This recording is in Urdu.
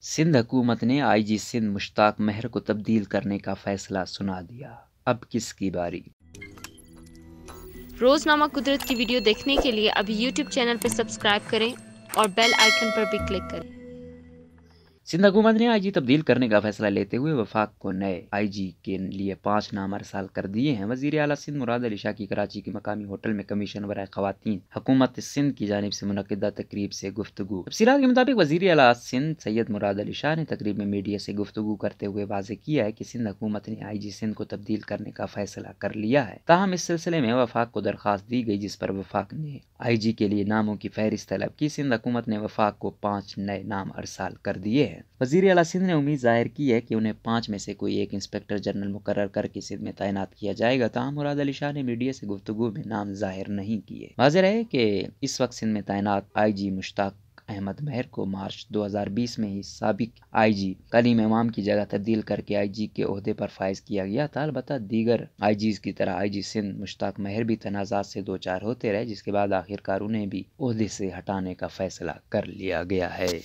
سندھ حکومت نے آئی جی سندھ مشتاق مہر کو تبدیل کرنے کا فیصلہ سنا دیا، اب کس کی باری؟ روزنامہ قدرت کی ویڈیو دیکھنے کے لیے ابھی یوٹیوب چینل پر سبسکرائب کریں اور بیل آئیکن پر بھی کلک کریں۔ سندھ حکومت نے آئی جی تبدیل کرنے کا فیصلہ لیتے ہوئے وفاق کو نئے آئی جی کے لیے 5 نام ارسال کر دیے ہیں۔ وزیر اعلیٰ سندھ مراد علی شاہ کی کراچی کے مقامی ہوٹل میں کمیشن برائے خواتین حکومت سندھ کی جانب سے منعقدہ تقریب سے گفتگو۔ تفصیلات کے مطابق وزیر اعلیٰ سندھ سید مراد علی شاہ نے تقریب میں میڈیا سے گفتگو کرتے ہوئے واضح کیا ہے کہ سندھ حکومت نے آئی جی سندھ کو تبدیل کرنے کا فیصلہ کر لیا ہے، تاہم اس سلسلے میں وفاق کو درخواست دی گئی جس پر وفاق نے آئی جی کے لیے ناموں کی فہرست طلب کی۔ سندھ حکومت نے وفاق کو 5 نئے نام ارسال کر دیے ہیں۔ وزیر اعلیٰ سندھ نے امید ظاہر کی ہے کہ انہیں 5 میں سے کوئی ایک انسپکٹر جنرل مقرر کر کے سندھ میں تعینات کیا جائے گا، تاہم مراد علی شاہ نے میڈیا سے گفتگو میں نام ظاہر نہیں کیے۔ واضح رہے کہ اس وقت سندھ میں تعینات آئی جی مشتاق احمد مہر کو مارچ 2020 میں ہی سابق آئی جی کلیم امام کی جگہ تبدیل کر کے آئی جی کے عہدے پر فائز کیا گیا تھا۔ البتہ دیگر آئی جیز کی طرح آئی جی سندھ مشتاق مہر بھی تنازعات سے دوچار ہوتے رہے، جس کے بعد آخرکار انہیں بھی عہدے سے ہٹانے کا فیصلہ کر لیا گیا ہے۔